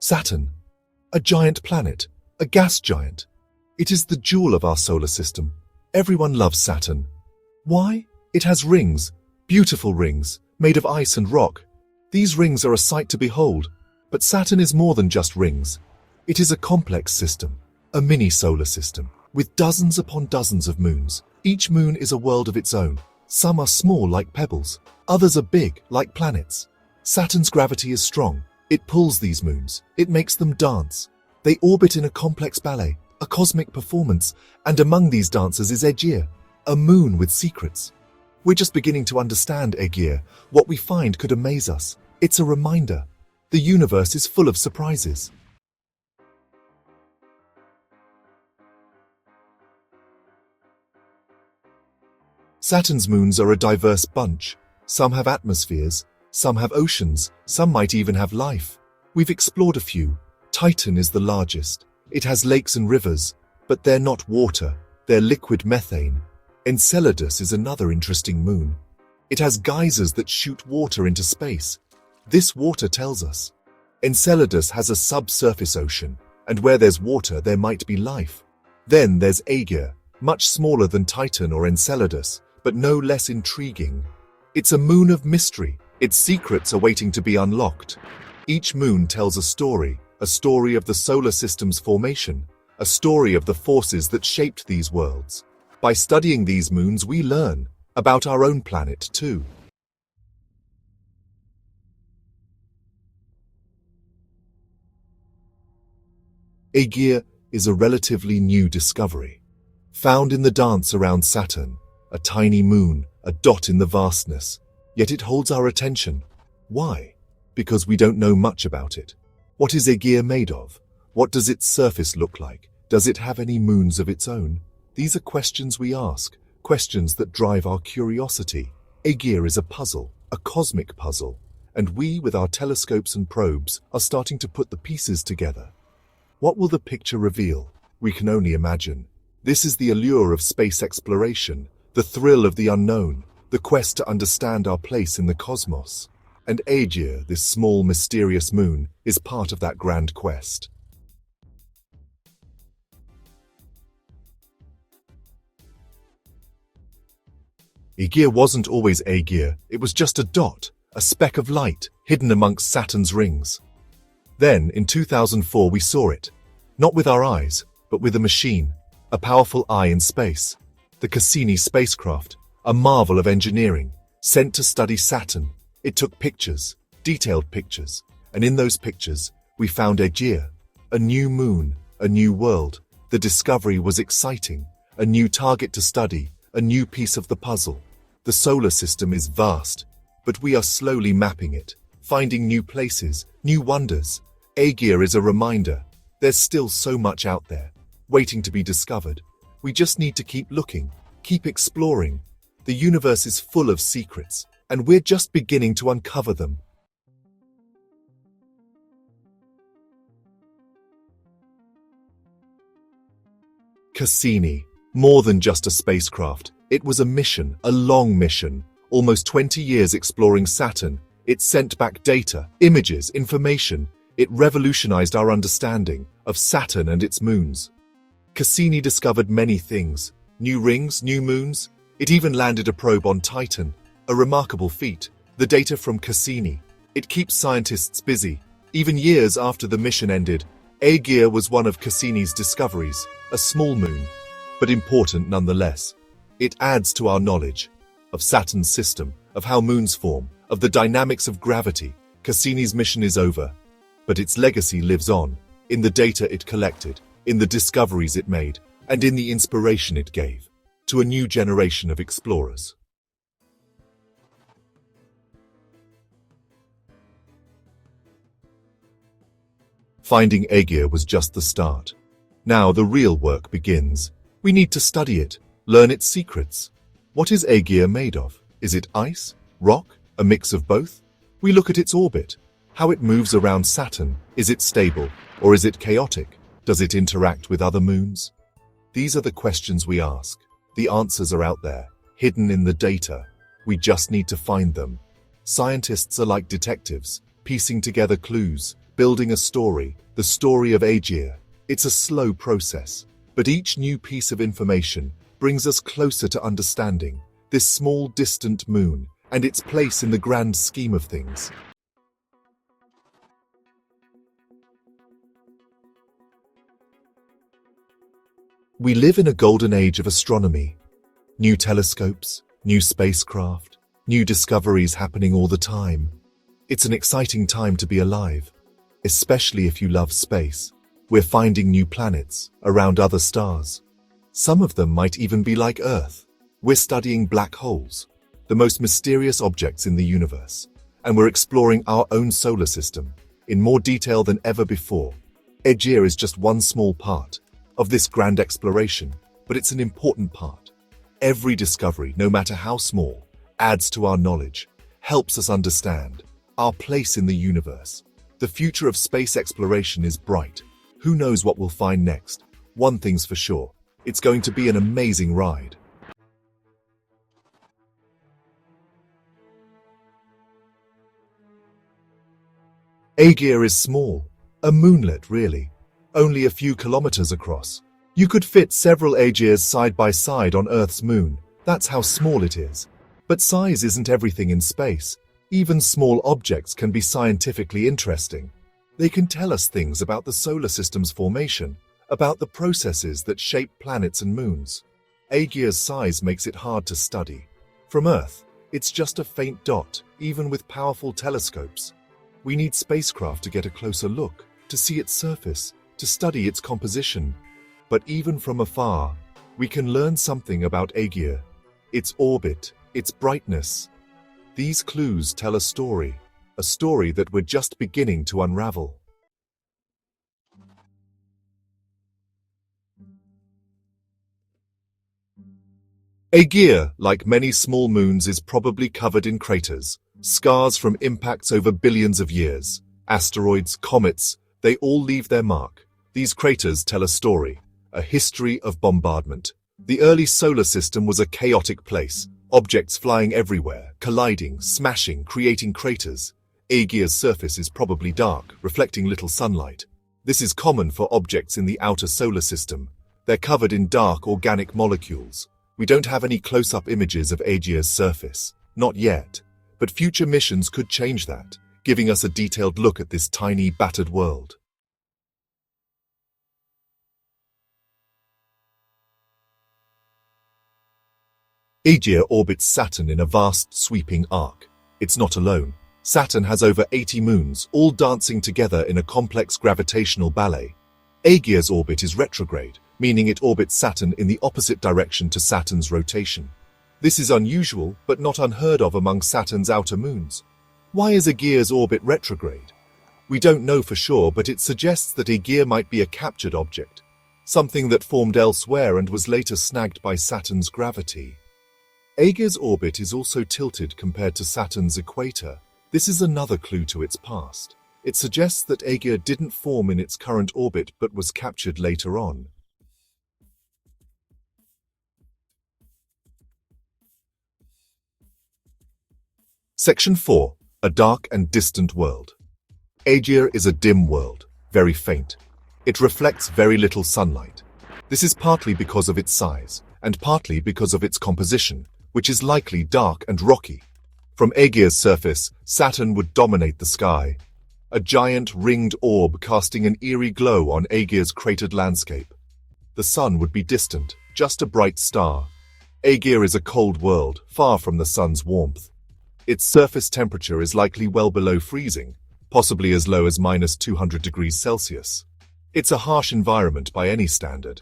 Saturn, a giant planet, a gas giant. It is the jewel of our solar system. Everyone loves Saturn. Why? It has rings, beautiful rings, made of ice and rock. These rings are a sight to behold, but Saturn is more than just rings. It is a complex system, a mini solar system, with dozens upon dozens of moons. Each moon is a world of its own. Some are small like pebbles, others are big like planets. Saturn's gravity is strong. It pulls these moons. It makes them dance. They orbit in a complex ballet, a cosmic performance, and among these dancers is Aegir, a moon with secrets. We're just beginning to understand Aegir. What we find could amaze us. It's a reminder. The universe is full of surprises. Saturn's moons are a diverse bunch. Some have atmospheres, some have oceans, some might even have life. We've explored a few. Titan is the largest. It has lakes and rivers, but they're not water, they're liquid methane. Enceladus is another interesting moon. It has geysers that shoot water into space. This water tells us. Enceladus has a subsurface ocean, and where there's water there might be life. Then there's Aegir, much smaller than Titan or Enceladus, but no less intriguing. It's a moon of mystery. Its secrets are waiting to be unlocked. Each moon tells a story of the solar system's formation, a story of the forces that shaped these worlds. By studying these moons, we learn about our own planet too. Aegir is a relatively new discovery. Found in the dance around Saturn, a tiny moon, a dot in the vastness, yet it holds our attention. Why? Because we don't know much about it. What is Aegir made of? What does its surface look like? Does it have any moons of its own? These are questions we ask, questions that drive our curiosity. Aegir is a puzzle, a cosmic puzzle, and we, with our telescopes and probes, are starting to put the pieces together. What will the picture reveal? We can only imagine. This is the allure of space exploration, the thrill of the unknown, the quest to understand our place in the cosmos. And Aegir, this small, mysterious moon, is part of that grand quest. Aegir wasn't always Aegir. It was just a dot, a speck of light, hidden amongst Saturn's rings. Then, in 2004, we saw it. Not with our eyes, but with a machine, a powerful eye in space. The Cassini spacecraft, a marvel of engineering, sent to study Saturn. It took pictures, detailed pictures, and in those pictures, we found Aegir, a new moon, a new world. The discovery was exciting, a new target to study, a new piece of the puzzle. The solar system is vast, but we are slowly mapping it, finding new places, new wonders. Aegir is a reminder. There's still so much out there, waiting to be discovered. We just need to keep looking, keep exploring. The universe is full of secrets, and we're just beginning to uncover them. Cassini, more than just a spacecraft. It was a mission, a long mission, almost 20 years exploring Saturn. It sent back data, images, information. It revolutionized our understanding of Saturn and its moons. Cassini discovered many things, new rings, new moons. It even landed a probe on Titan, a remarkable feat. The data from Cassini, it keeps scientists busy. Even years after the mission ended, Aegir was one of Cassini's discoveries, a small moon, but important nonetheless. It adds to our knowledge of Saturn's system, of how moons form, of the dynamics of gravity. Cassini's mission is over, but its legacy lives on, in the data it collected, in the discoveries it made, and in the inspiration it gave to a new generation of explorers. Finding Aegir was just the start. Now the real work begins. We need to study it, learn its secrets. What is Aegir made of? Is it ice, rock, a mix of both? We look at its orbit, how it moves around Saturn. Is it stable, or is it chaotic? Does it interact with other moons? These are the questions we ask. The answers are out there, hidden in the data. We just need to find them. Scientists are like detectives, piecing together clues, building a story, the story of Aegir. It's a slow process, but each new piece of information brings us closer to understanding this small distant moon and its place in the grand scheme of things. We live in a golden age of astronomy. New telescopes, new spacecraft, new discoveries happening all the time. It's an exciting time to be alive, especially if you love space. We're finding new planets around other stars. Some of them might even be like Earth. We're studying black holes, the most mysterious objects in the universe, and we're exploring our own solar system in more detail than ever before. Aegir is just one small part of this grand exploration, but it's an important part. Every discovery, no matter how small, adds to our knowledge, helps us understand our place in the universe. The future of space exploration is bright. Who knows what we'll find next? One thing's for sure, it's going to be an amazing ride. Aegir is small, a moonlet really, only a few kilometers across. You could fit several Aegirs side by side on Earth's moon. That's how small it is. But size isn't everything in space. Even small objects can be scientifically interesting. They can tell us things about the solar system's formation, about the processes that shape planets and moons. Aegir's size makes it hard to study. From Earth, it's just a faint dot, even with powerful telescopes. We need spacecraft to get a closer look, to see its surface, to study its composition. But even from afar, we can learn something about Aegir, its orbit, its brightness. These clues tell a story that we're just beginning to unravel. Aegir, like many small moons, is probably covered in craters, scars from impacts over billions of years. Asteroids, comets, they all leave their mark. These craters tell a story, a history of bombardment. The early solar system was a chaotic place, objects flying everywhere, colliding, smashing, creating craters. Aegir's surface is probably dark, reflecting little sunlight. This is common for objects in the outer solar system. They're covered in dark organic molecules. We don't have any close-up images of Aegir's surface. Not yet. But future missions could change that, giving us a detailed look at this tiny, battered world. Aegir orbits Saturn in a vast, sweeping arc. It's not alone. Saturn has over 80 moons, all dancing together in a complex gravitational ballet. Aegir's orbit is retrograde, meaning it orbits Saturn in the opposite direction to Saturn's rotation. This is unusual, but not unheard of among Saturn's outer moons. Why is Aegir's orbit retrograde? We don't know for sure, but it suggests that Aegir might be a captured object, something that formed elsewhere and was later snagged by Saturn's gravity. Aegir's orbit is also tilted compared to Saturn's equator. This is another clue to its past. It suggests that Aegir didn't form in its current orbit but was captured later on. Section 4. A dark and distant world. Aegir is a dim world, very faint. It reflects very little sunlight. This is partly because of its size, and partly because of its composition, which is likely dark and rocky. From Aegir's surface, Saturn would dominate the sky, a giant ringed orb casting an eerie glow on Aegir's cratered landscape. The sun would be distant, just a bright star. Aegir is a cold world, far from the sun's warmth. Its surface temperature is likely well below freezing, possibly as low as -200 degrees Celsius. It's a harsh environment by any standard.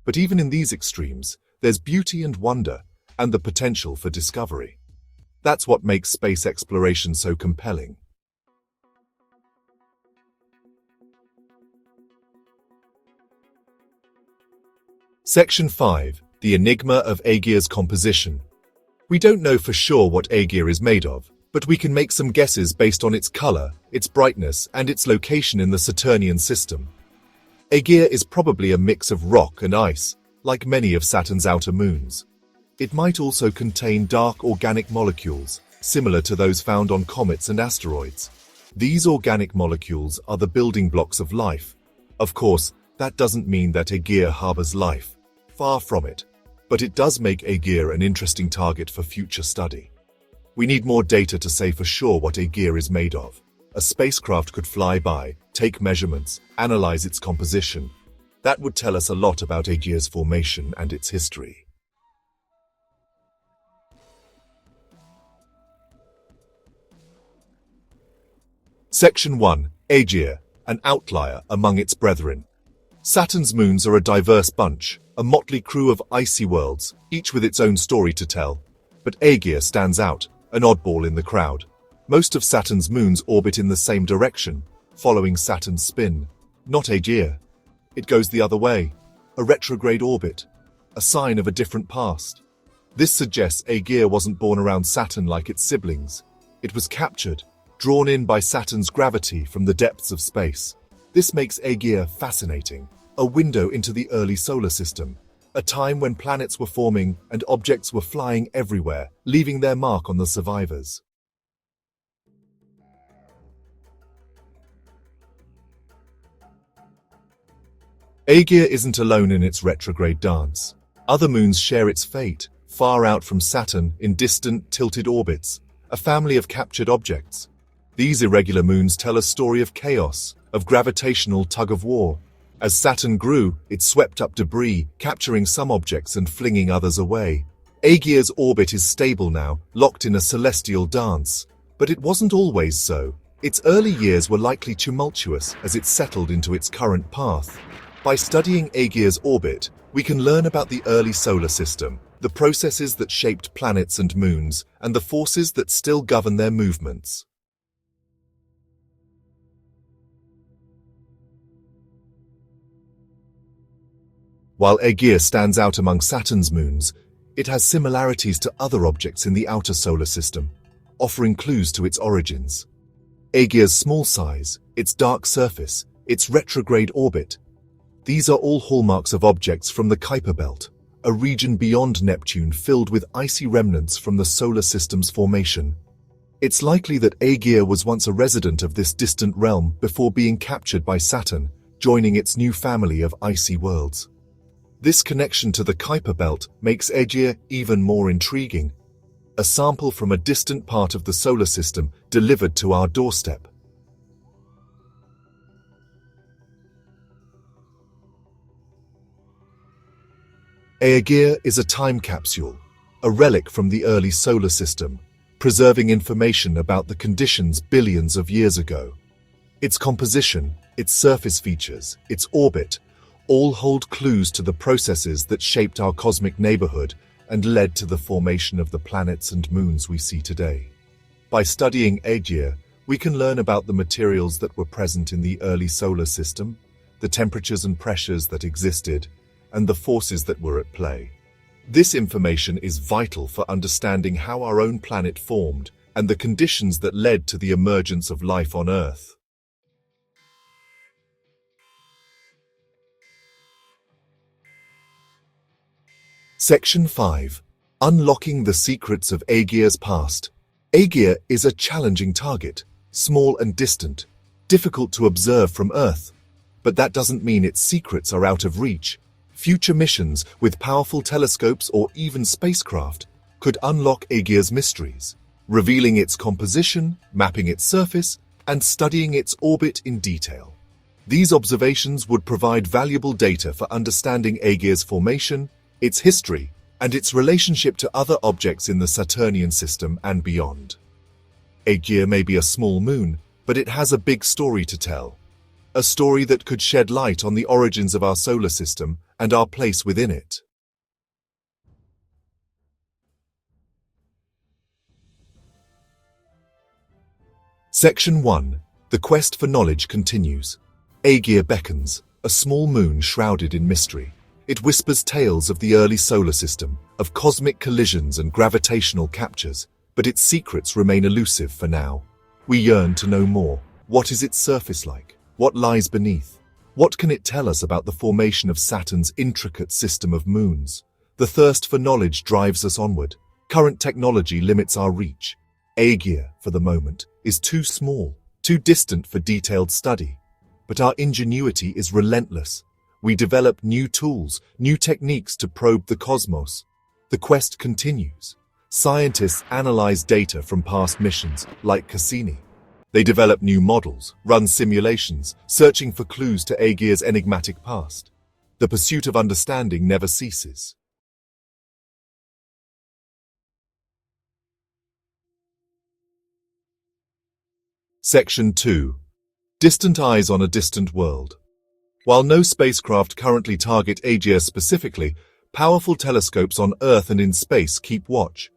But even in these extremes, there's beauty and wonder, and the potential for discovery. That's what makes space exploration so compelling. Section 5. The Enigma of Aegir's composition. We don't know for sure what Aegir is made of, but we can make some guesses based on its color, its brightness, and its location in the Saturnian system. Aegir is probably a mix of rock and ice, like many of Saturn's outer moons. It might also contain dark organic molecules, similar to those found on comets and asteroids. These organic molecules are the building blocks of life. Of course, that doesn't mean that Aegir harbors life. Far from it. But it does make Aegir an interesting target for future study. We need more data to say for sure what Aegir is made of. A spacecraft could fly by, take measurements, analyze its composition. That would tell us a lot about Aegir's formation and its history. Section 1. Aegir, an outlier among its brethren. Saturn's moons are a diverse bunch, a motley crew of icy worlds, each with its own story to tell. But Aegir stands out, an oddball in the crowd. Most of Saturn's moons orbit in the same direction, following Saturn's spin. Not Aegir. It goes the other way, a retrograde orbit, a sign of a different past. This suggests Aegir wasn't born around Saturn like its siblings. It was captured, drawn in by Saturn's gravity from the depths of space. This makes Aegir fascinating, a window into the early solar system, a time when planets were forming and objects were flying everywhere, leaving their mark on the survivors. Aegir isn't alone in its retrograde dance. Other moons share its fate, far out from Saturn in distant, tilted orbits, a family of captured objects. These irregular moons tell a story of chaos, of gravitational tug-of-war. As Saturn grew, it swept up debris, capturing some objects and flinging others away. Aegir's orbit is stable now, locked in a celestial dance. But it wasn't always so. Its early years were likely tumultuous as it settled into its current path. By studying Aegir's orbit, we can learn about the early solar system, the processes that shaped planets and moons, and the forces that still govern their movements. While Aegir stands out among Saturn's moons, it has similarities to other objects in the outer solar system, offering clues to its origins. Aegir's small size, its dark surface, its retrograde orbit, these are all hallmarks of objects from the Kuiper Belt, a region beyond Neptune filled with icy remnants from the solar system's formation. It's likely that Aegir was once a resident of this distant realm before being captured by Saturn, joining its new family of icy worlds. This connection to the Kuiper Belt makes Aegir even more intriguing. A sample from a distant part of the solar system delivered to our doorstep. Aegir is a time capsule, a relic from the early solar system, preserving information about the conditions billions of years ago. Its composition, its surface features, its orbit, all hold clues to the processes that shaped our cosmic neighborhood and led to the formation of the planets and moons we see today. By studying Aegir, we can learn about the materials that were present in the early solar system, the temperatures and pressures that existed, and the forces that were at play. This information is vital for understanding how our own planet formed and the conditions that led to the emergence of life on Earth. Section 5. Unlocking the secrets of Aegir's past. Aegir is a challenging target, small and distant, difficult to observe from Earth. But that doesn't mean its secrets are out of reach. Future missions with powerful telescopes or even spacecraft could unlock Aegir's mysteries, revealing its composition, mapping its surface, and studying its orbit in detail. These observations would provide valuable data for understanding Aegir's formation, its history, and its relationship to other objects in the Saturnian system and beyond. Aegir may be a small moon, but it has a big story to tell. A story that could shed light on the origins of our solar system and our place within it. Section 1. The quest for knowledge continues. Aegir beckons, a small moon shrouded in mystery. It whispers tales of the early solar system, of cosmic collisions and gravitational captures, but its secrets remain elusive for now. We yearn to know more. What is its surface like? What lies beneath? What can it tell us about the formation of Saturn's intricate system of moons? The thirst for knowledge drives us onward. Current technology limits our reach. Aegir, for the moment, is too small, too distant for detailed study. But our ingenuity is relentless. We develop new tools, new techniques to probe the cosmos. The quest continues. Scientists analyze data from past missions, like Cassini. They develop new models, run simulations, searching for clues to Aegir's enigmatic past. The pursuit of understanding never ceases. Section 2. Distant Eyes on a Distant World. While no spacecraft currently target Aegir specifically, powerful telescopes on Earth and in space keep watch.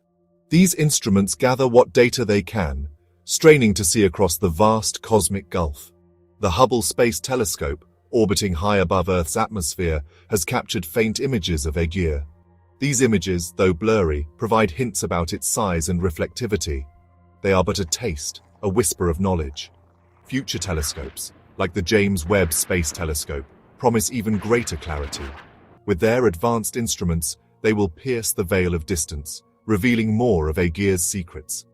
These instruments gather what data they can, straining to see across the vast cosmic gulf. The Hubble Space Telescope, orbiting high above Earth's atmosphere, has captured faint images of Aegir. These images, though blurry, provide hints about its size and reflectivity. They are but a taste, a whisper of knowledge. Future telescopes, like the James Webb Space Telescope, promise even greater clarity. With their advanced instruments, they will pierce the veil of distance, revealing more of Aegir's secrets.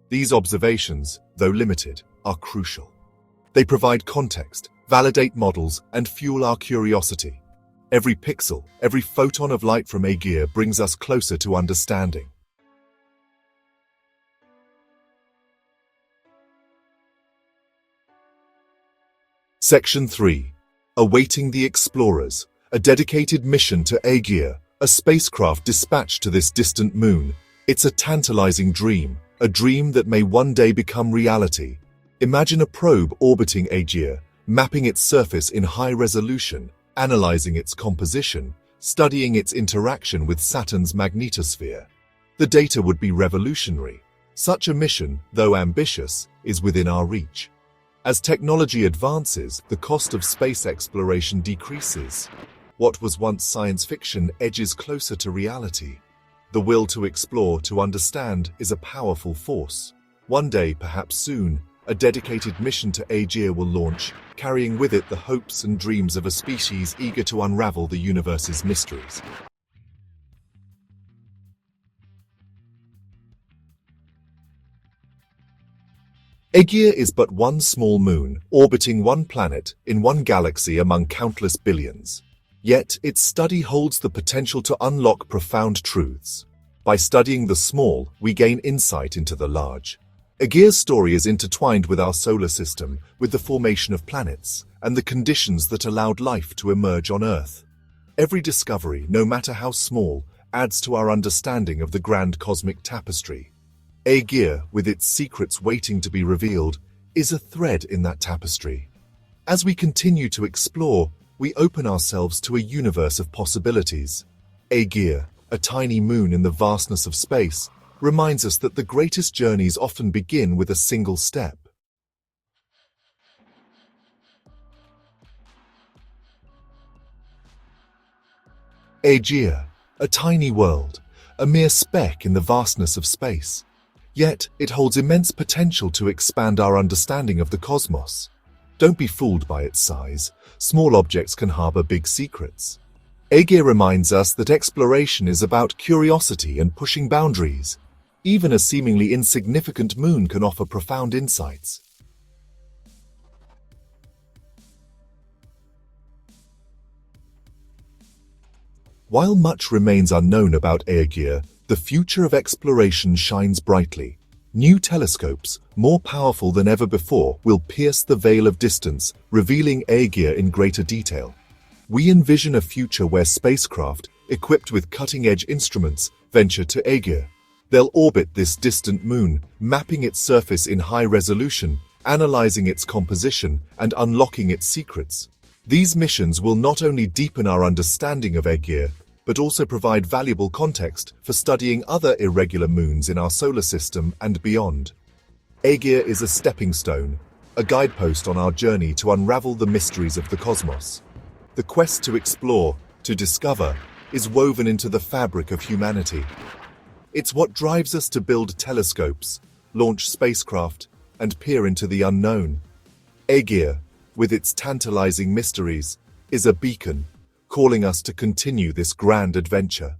These observations, though limited, are crucial. They provide context, validate models, and fuel our curiosity. Every pixel, every photon of light from Aegir brings us closer to understanding. Section 3. Awaiting the Explorers, a dedicated mission to Aegir, a spacecraft dispatched to this distant moon. It's a tantalizing dream, a dream that may one day become reality. Imagine a probe orbiting Aegir, mapping its surface in high resolution, analyzing its composition, studying its interaction with Saturn's magnetosphere. The data would be revolutionary. Such a mission, though ambitious, is within our reach. As technology advances, the cost of space exploration decreases. What was once science fiction edges closer to reality. The will to explore, to understand, is a powerful force. One day, perhaps soon, a dedicated mission to Aegir will launch, carrying with it the hopes and dreams of a species eager to unravel the universe's mysteries. Aegir is but one small moon, orbiting one planet in one galaxy among countless billions. Yet, its study holds the potential to unlock profound truths. By studying the small, we gain insight into the large. Aegir's story is intertwined with our solar system, with the formation of planets, and the conditions that allowed life to emerge on Earth. Every discovery, no matter how small, adds to our understanding of the grand cosmic tapestry. Aegir, with its secrets waiting to be revealed, is a thread in that tapestry. As we continue to explore, we open ourselves to a universe of possibilities. Aegir, a tiny moon in the vastness of space, reminds us that the greatest journeys often begin with a single step. Aegir, a tiny world, a mere speck in the vastness of space. Yet, it holds immense potential to expand our understanding of the cosmos. Don't be fooled by its size. Small objects can harbor big secrets. Aegir reminds us that exploration is about curiosity and pushing boundaries. Even a seemingly insignificant moon can offer profound insights. While much remains unknown about Aegir, the future of exploration shines brightly. New telescopes, more powerful than ever before, will pierce the veil of distance, revealing Aegir in greater detail. We envision a future where spacecraft, equipped with cutting-edge instruments, venture to Aegir. They'll orbit this distant moon, mapping its surface in high resolution, analyzing its composition, and unlocking its secrets. These missions will not only deepen our understanding of Aegir, but also provide valuable context for studying other irregular moons in our solar system and beyond. Aegir is a stepping stone, a guidepost on our journey to unravel the mysteries of the cosmos. The quest to explore, to discover, is woven into the fabric of humanity. It's what drives us to build telescopes, launch spacecraft, and peer into the unknown. Aegir, with its tantalizing mysteries, is a beacon, calling us to continue this grand adventure.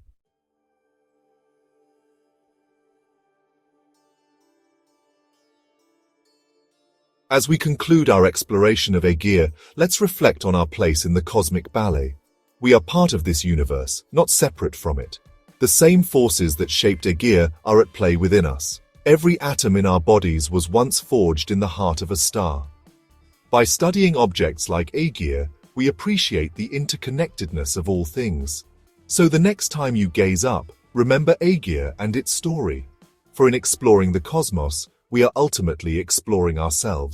As we conclude our exploration of Aegir, let's reflect on our place in the cosmic ballet. We are part of this universe, not separate from it. The same forces that shaped Aegir are at play within us. Every atom in our bodies was once forged in the heart of a star. By studying objects like Aegir, we appreciate the interconnectedness of all things. So the next time you gaze up, remember Aegir and its story. For in exploring the cosmos, we are ultimately exploring ourselves.